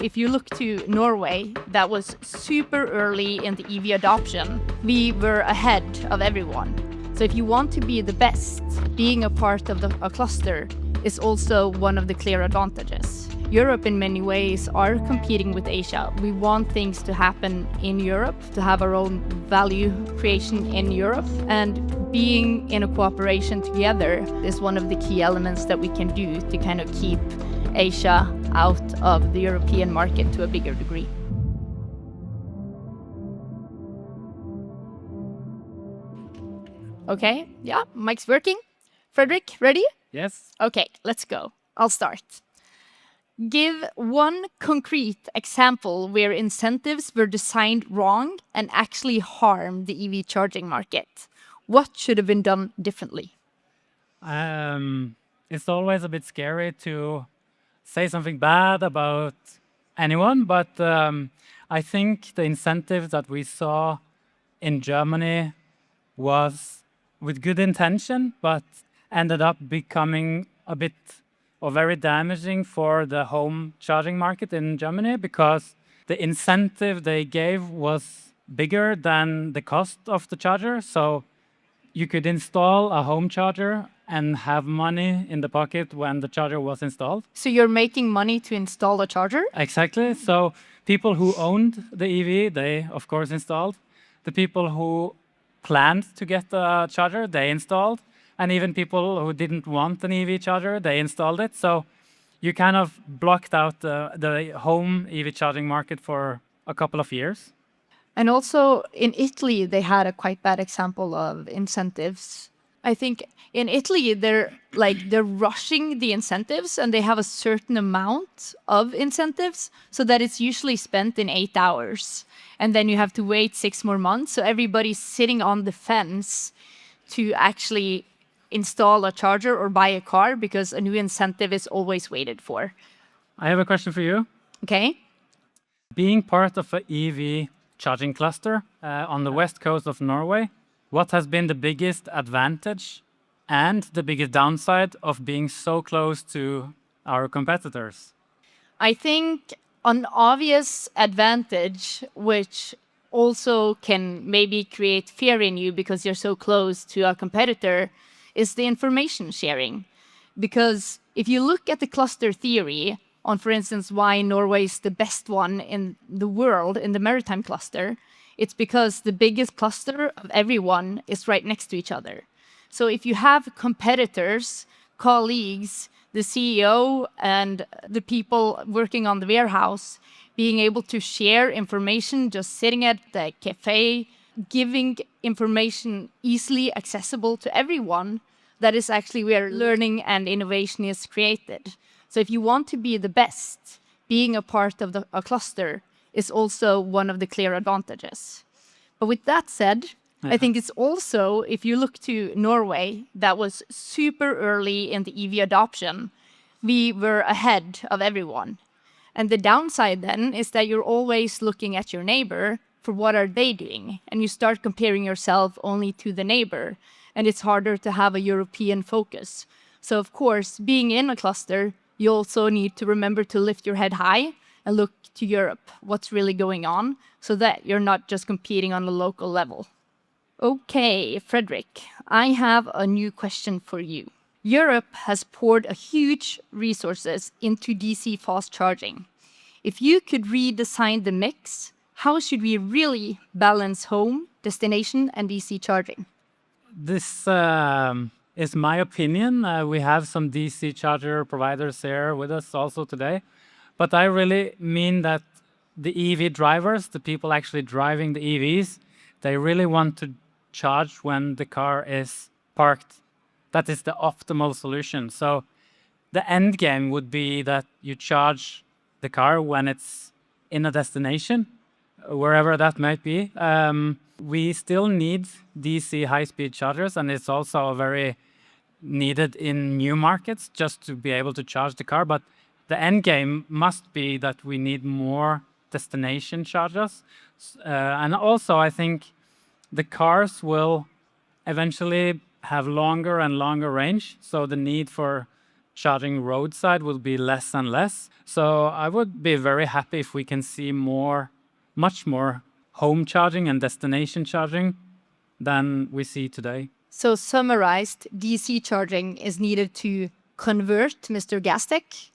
If you look to Norway, that was super early in the EV adoption. We were ahead of everyone. So if you want to be the best, being a part of a cluster is also one of the clear advantages. Europe in many ways are competing with Asia. We want things to happen in Europe, to have our own value creation in Europe, and being in a cooperation together is one of the key elements that we can do to kind of keep Asia out of the European market to a bigger degree. Okay, yeah, mic's working. Fredrik, ready? Yes. Okay, let's go. I'll start. Give one concrete example where incentives were designed wrong and actually harm the EV charging market. What should have been done differently? It's always a bit scary to say something bad about anyone, but I think the incentive that we saw in Germany was with good intention, but ended up becoming a bit or very damaging for the home charging market in Germany, because the incentive they gave was bigger than the cost of the charger. So you could install a home charger and have money in the pocket when the charger was installed. So you're making money to install a charger? Exactly. So people who owned the EV, they of course installed. The people who planned to get a charger, they installed. And even people who didn't want an EV charger, they installed it. So you kind of blocked out the home EV charging market for a couple of years. And also in Italy, they had a quite bad example of incentives. I think in Italy, they're rushing the incentives, and they have a certain amount of incentives so that it's usually spent in 8 hours. And then you have to wait 6 more months. So everybody's sitting on the fence to actually install a charger or buy a car because a new incentive is always waited for. I have a question for you. Okay. Being part of an EV charging cluster on the west coast of Norway, what has been the biggest advantage and the biggest downside of being so close to our competitors? I think an obvious advantage, which also can maybe create fear in you because you're so close to a competitor, is the information sharing. Because if you look at the cluster theory on, for instance, why Norway is the best one in the world in the maritime cluster, it's because the biggest cluster of everyone is right next to each other. So if you have competitors, colleagues, the CEO and the people working on the warehouse being able to share information, just sitting at the cafe, giving information easily accessible to everyone, that is actually where learning and innovation is created. So if you want to be the best, being a part of a cluster is also one of the clear advantages. But with that said, I think it's also, if you look to Norway, that was super early in the EV adoption. We were ahead of everyone. And the downside then is that you're always looking at your neighbor for what are they doing, and you start comparing yourself only to the neighbor, and it's harder to have a European focus. So of course, being in a cluster, you also need to remember to lift your head high and look to Europe, what's really going on, so that you're not just competing on a local level. Okay, Fredrik, I have a new question for you. Europe has poured a huge resources into DC fast charging. If you could redesign the mix, how should we really balance home, destination, and DC charging? This is my opinion. We have some DC charger providers here with us also today. But I really mean that the EV drivers, the people actually driving the EVs, they really want to charge when the car is parked. That is the optimal solution. So the end game would be that you charge the car when it's in a destination, wherever that might be. We still need DC high-speed chargers, and it's also very needed in new markets just to be able to charge the car. But the end game must be that we need more destination chargers. And also, I think the cars will eventually have longer and longer range. So the need for charging roadside will be less and less. So I would be very happy if we can see much more home charging and destination charging than we see today. So summarized, DC charging is needed to convert Mr. Gastec,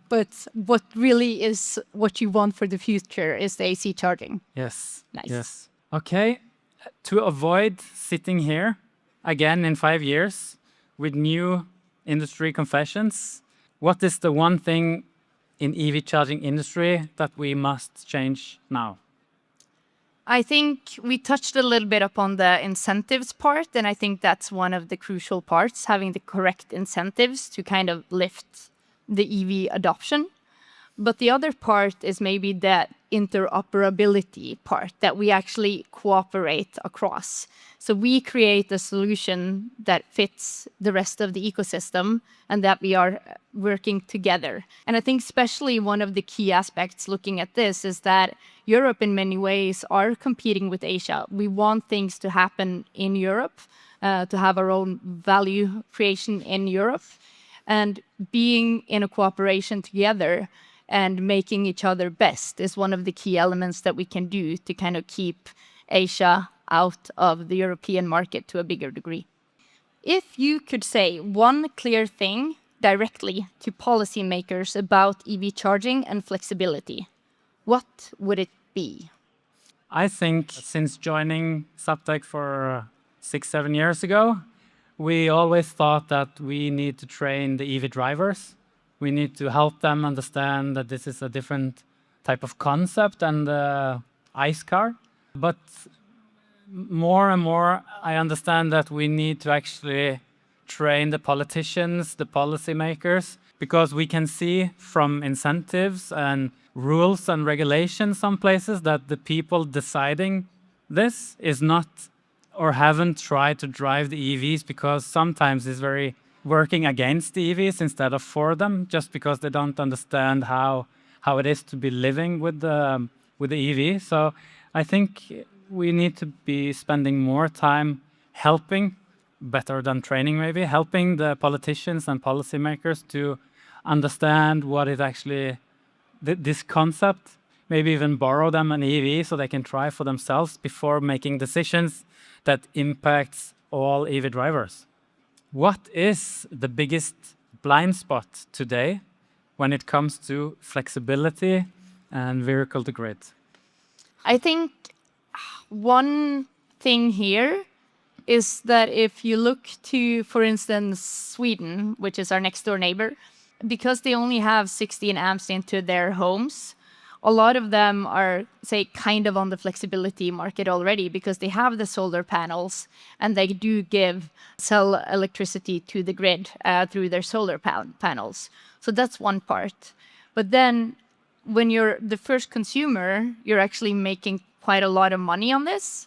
but what really is what you want for the future is the AC charging. Yes. Nice. Yes. Okay. To avoid sitting here again in 5 years with new industry confessions, what is the one thing in EV charging industry that we must change now? I think we touched a little bit upon the incentives part, and I think that's one of the crucial parts, having the correct incentives to kind of lift the EV adoption. But the other part is maybe that interoperability part, that we actually cooperate across. So we create a solution that fits the rest of the ecosystem and that we are working together. And I think especially one of the key aspects looking at this is that Europe in many ways are competing with Asia. We want things to happen in Europe, to have our own value creation in Europe. And being in a cooperation together and making each other best is one of the key elements that we can do to kind of keep Asia out of the European market to a bigger degree. If you could say one clear thing directly to policymakers about EV charging and flexibility, what would it be? I think since joining Zaptec for 6-7 years ago, we always thought that we need to train the EV drivers. We need to help them understand that this is a different type of concept than the ICE car. But more and more, I understand that we need to actually train the politicians, the policymakers, because we can see from incentives and rules and regulations some places that the people deciding this is not or haven't tried to drive the EVs because sometimes it's very working against the EVs instead of for them, just because they don't understand how it is to be living with the EV. So I think we need to be spending more time helping, better than training maybe, helping the politicians and policymakers to understand what it actually, this concept, maybe even borrow them an EV so they can try for themselves before making decisions that impacts all EV drivers. What is the biggest blind spot today when it comes to flexibility and vehicle to grid? I think one thing here is that if you look to, for instance, Sweden, which is our next door neighbor, because they only have 16 amps into their homes, a lot of them are, say, kind of on the flexibility market already because they have the solar panels and they do sell electricity to the grid through their solar panels. So that's one part. But then when you're the first consumer, you're actually making quite a lot of money on this.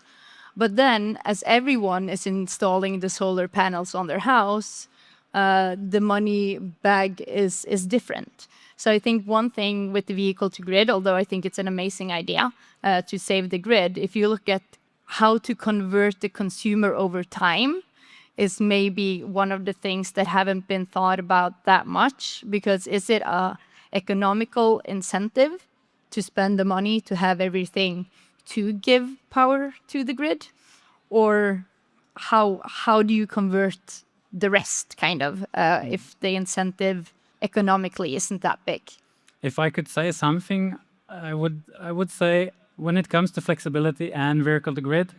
But then as everyone is installing the solar panels on their house, the money bag is different. So I think one thing with the vehicle to grid, although I think it's an amazing idea to save the grid, if you look at how to convert the consumer over time, is maybe one of the things that haven't been thought about that much, because is it a economical incentive to spend the money to have everything to give power to the grid? Or how do you convert the rest, kind of, if the incentive economically isn't that big? If I could say something, I would say when it comes to flexibility and vehicle to grid,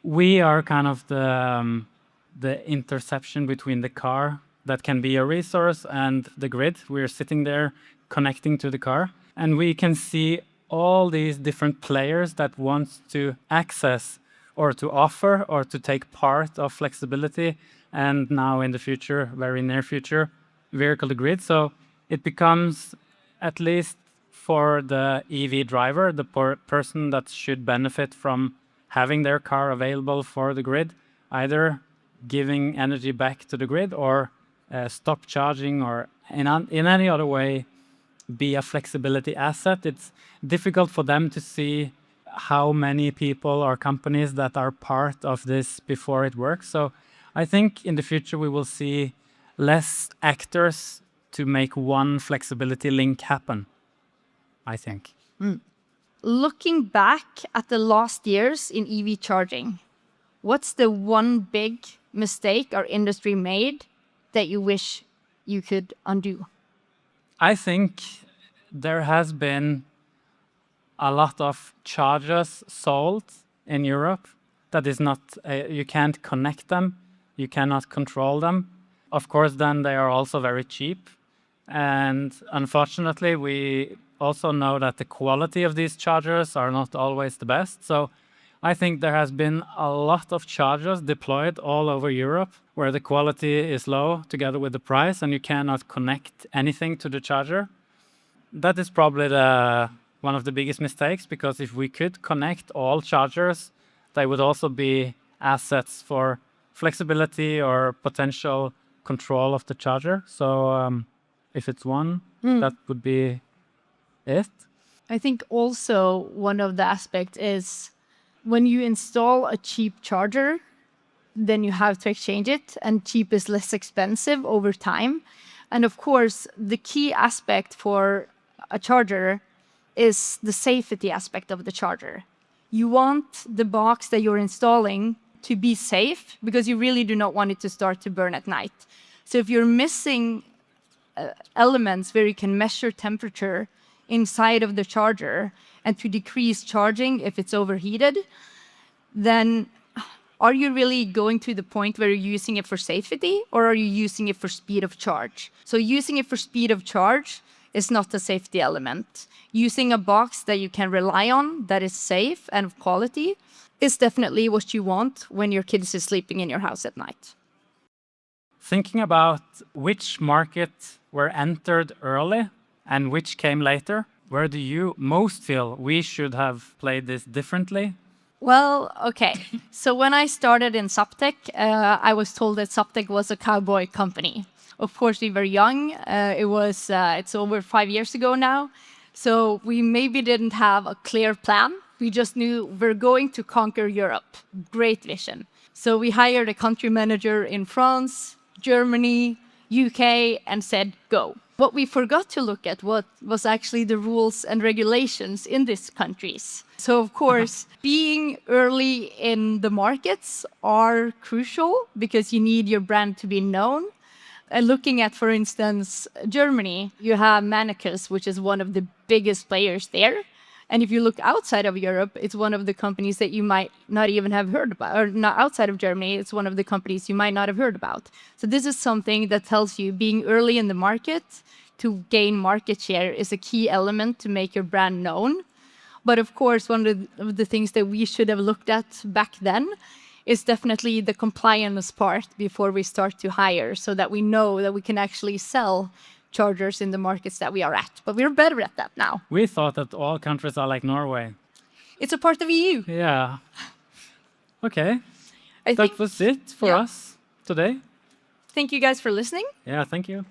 we are kind of the interception between the car that can be a resource and the grid. We're sitting there connecting to the car, and we can see all these different players that want to access or to offer or to take part of flexibility, and now in the future, very near future, vehicle to grid. So it becomes, at least for the EV driver, the person that should benefit from having their car available for the grid, either giving energy back to the grid or stop charging, or in any other way be a flexibility asset. It's difficult for them to see how many people or companies that are part of this before it works. So I think in the future we will see less actors to make one flexibility link happen, I think. Looking back at the last years in EV charging, what's the one big mistake our industry made that you wish you could undo? I think there has been a lot of chargers sold in Europe that is not, you can't connect them, you cannot control them. Of course, then they are also very cheap. And unfortunately, we also know that the quality of these chargers are not always the best. So I think there has been a lot of chargers deployed all over Europe where the quality is low together with the price, and you cannot connect anything to the charger. That is probably one of the biggest mistakes, because if we could connect all chargers, they would also be assets for flexibility or potential control of the charger. So if it's one, that would be it. I think also one of the aspects is when you install a cheap charger, then you have to exchange it, and cheap is less expensive over time. And of course, the key aspect for a charger is the safety aspect of the charger. You want the box that you're installing to be safe, because you really do not want it to start to burn at night. So if you're missing elements where you can measure temperature inside of the charger and to decrease charging if it's overheated, then are you really going to the point where you're using it for safety, or are you using it for speed of charge? So using it for speed of charge is not a safety element. Using a box that you can rely on, that is safe and of quality, is definitely what you want when your kids is sleeping in your house at night. Thinking about which market were entered early and which came later, where do you most feel we should have played this differently? Well, okay. So when I started in Zaptec, I was told that Zaptec was a cowboy company. Of course, we were young. It's over 5 years ago now. So we maybe didn't have a clear plan. We just knew we're going to conquer Europe. Great vision. So we hired a country manager in France, Germany, UK, and said, go. What we forgot to look at was actually the rules and regulations in these countries. So, of course, being early in the markets are crucial because you need your brand to be known. Looking at, for instance, Germany, you have Mannekes, which is one of the biggest players there. And if you look outside of Europe, it's one of the companies that you might not even have heard about, or not outside of Germany, it's one of the companies you might not have heard about. So this is something that tells you being early in the market to gain market share is a key element to make your brand known. But of course, one of the things that we should have looked at back then is definitely the compliance part before we start to hire, so that we know that we can actually sell chargers in the markets that we are at. But we're better at that now. We thought that all countries are like Norway. It's a part of EU. Yeah. Okay. I That think, was it for us today. Thank you guys for listening. Yeah, thank you.